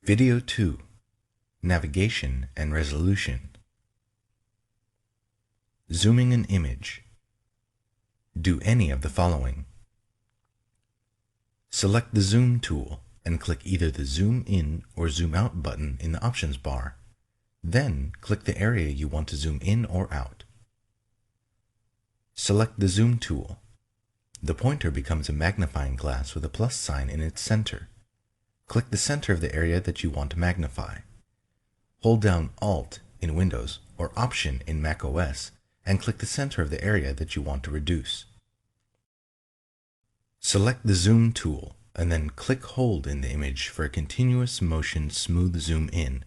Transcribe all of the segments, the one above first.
Video 2. Navigation and Resolution. Zooming an image. Do any of the following. Select the Zoom tool and click either the Zoom In or Zoom Out button in the options bar. Then click the area you want to zoom in or out. Select the Zoom tool. The pointer becomes a magnifying glass with a plus sign in its center. Click the center of the area that you want to magnify. Hold down Alt in Windows or Option in Mac OS and click the center of the area that you want to reduce. Select the Zoom tool and then click-hold in the image for a continuous motion smooth zoom in.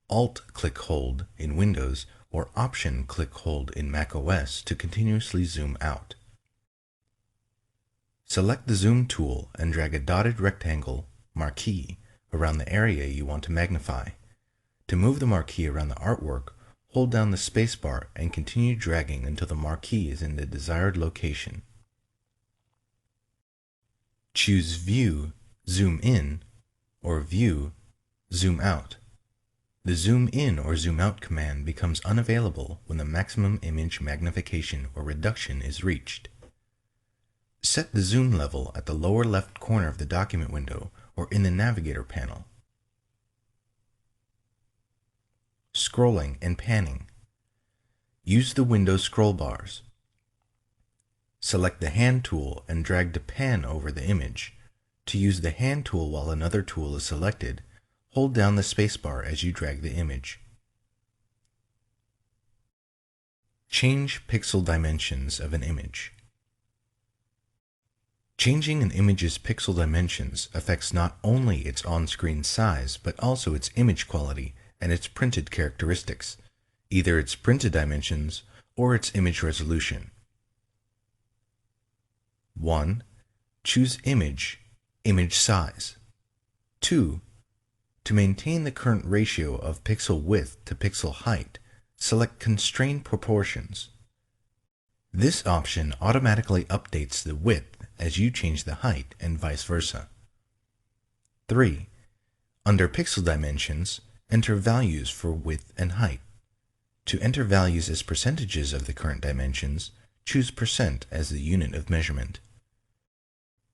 Alt-click-hold in Windows or Option-click-hold in Mac OS to continuously zoom out. Select the Zoom tool and drag a dotted rectangle marquee around the area you want to magnify. To move the marquee around the artwork, hold down the spacebar and continue dragging until the marquee is in the desired location. Choose View, Zoom In, or View, Zoom Out. The Zoom In or Zoom Out command becomes unavailable when the maximum image magnification or reduction is reached. Set the zoom level at the lower left corner of the document window or in the Navigator panel. Scrolling and panning. Use the Windows scroll bars. Select the Hand tool and drag to pan over the image. To use the Hand tool while another tool is selected, hold down the spacebar as you drag the image. Change pixel dimensions of an image. Changing an image's pixel dimensions affects not only its on-screen size, but also its image quality and its printed characteristics, either its printed dimensions or its image resolution. 1. Choose Image, Image Size. 2. To maintain the current ratio of pixel width to pixel height, select Constrain Proportions. This option automatically updates the width as you change the height and vice versa. 3. Under Pixel Dimensions, enter values for width and height. To enter values as percentages of the current dimensions, choose % as the unit of measurement.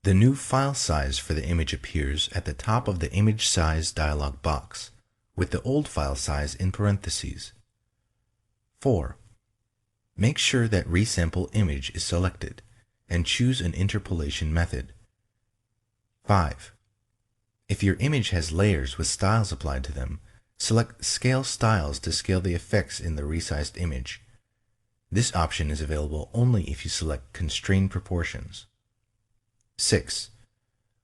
The new file size for the image appears at the top of the Image Size dialog box, with the old file size in parentheses. 4. Make sure that Resample Image is selected, and choose an interpolation method. 5. If your image has layers with styles applied to them, select Scale Styles to scale the effects in the resized image. This option is available only if you select Constrain Proportions. 6.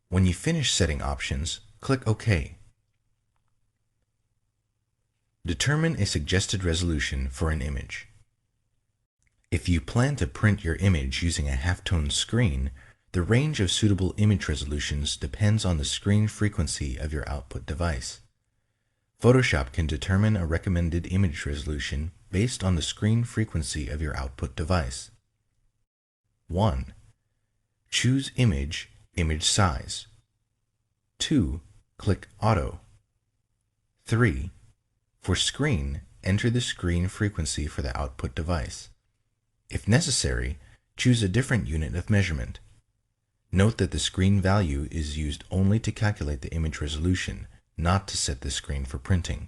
When you finish setting options, click OK. Determine a suggested resolution for an image. If you plan to print your image using a halftone screen, the range of suitable image resolutions depends on the screen frequency of your output device. Photoshop can determine a recommended image resolution based on the screen frequency of your output device. 1. Choose Image, Image Size. 2. Click Auto. 3. For Screen, enter the screen frequency for the output device. If necessary, choose a different unit of measurement. Note that the screen value is used only to calculate the image resolution, not to set the screen for printing.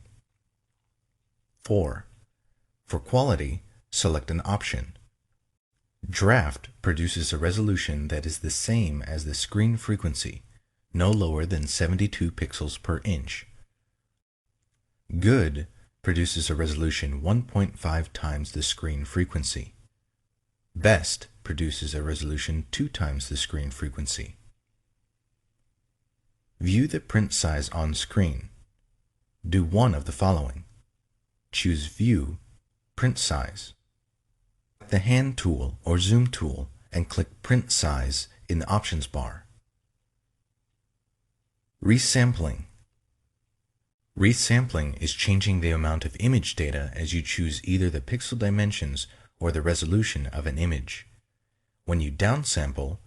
4. For quality, select an option. Draft produces a resolution that is the same as the screen frequency, no lower than 72 pixels per inch. Good produces a resolution 1.5 times the screen frequency. Best produces a resolution 2 times the screen frequency. View the print size on screen. Do one of the following. Choose View, Print Size. The Hand tool or Zoom tool and click Print Size in the options bar. Resampling. Resampling is changing the amount of image data as you choose either the pixel dimensions or the resolution of an image. When you downsample,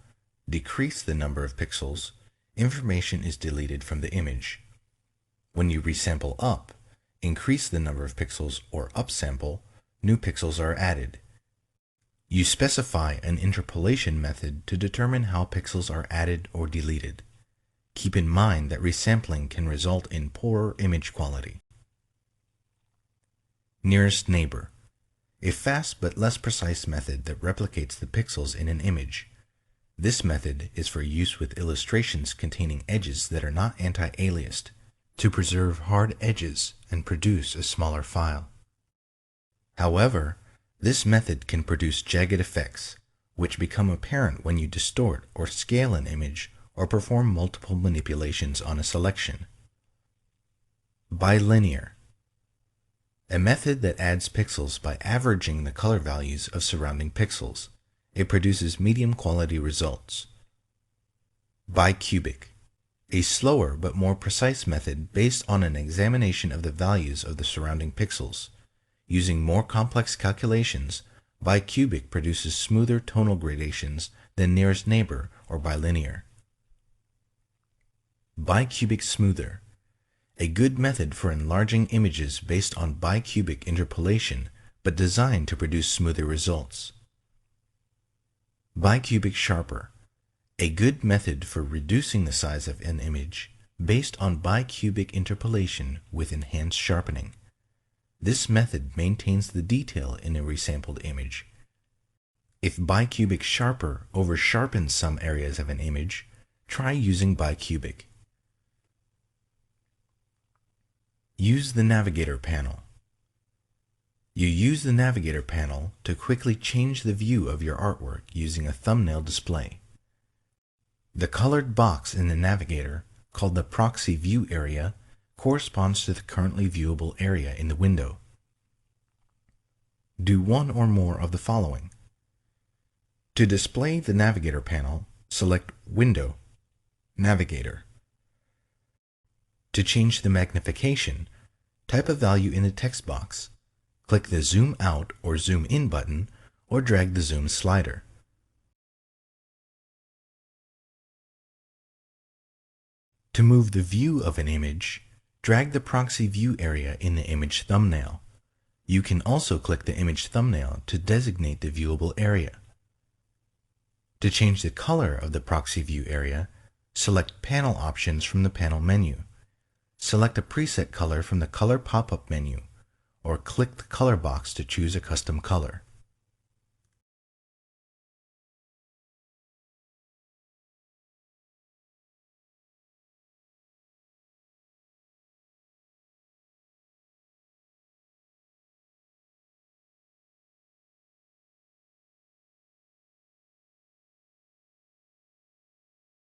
decrease the number of pixels, information is deleted from the image. When you resample up, increase the number of pixels, or upsample, new pixels are added. You specify an interpolation method to determine how pixels are added or deleted. Keep in mind that resampling can result in poorer image quality. Nearest neighbor, a fast but less precise method that replicates the pixels in an image. This method is for use with illustrations containing edges that are not anti-aliased, to preserve hard edges and produce a smaller file. However, this method can produce jagged effects, which become apparent when you distort or scale an image or perform multiple manipulations on a selection. Bilinear, a method that adds pixels by averaging the color values of surrounding pixels. It produces medium quality results. Bicubic, a slower but more precise method based on an examination of the values of the surrounding pixels. Using more complex calculations, bicubic produces smoother tonal gradations than nearest neighbor or bilinear. Bicubic smoother, a good method for enlarging images based on bicubic interpolation, but designed to produce smoother results. Bicubic sharper, a good method for reducing the size of an image based on bicubic interpolation with enhanced sharpening. This method maintains the detail in a resampled image. If bicubic sharper over-sharpens some areas of an image, try using bicubic. Use the Navigator panel. You use the Navigator panel to quickly change the view of your artwork using a thumbnail display. The colored box in the Navigator, called the proxy view area, corresponds to the currently viewable area in the window. Do one or more of the following. To display the Navigator panel, select Window, Navigator. To change the magnification, type a value in the text box. Click the Zoom Out or Zoom In button, or drag the zoom slider. To move the view of an image, drag the proxy view area in the image thumbnail. You can also click the image thumbnail to designate the viewable area. To change the color of the proxy view area, select Panel Options from the panel menu. Select a preset color from the Color pop-up menu, or click the color box to choose a custom color.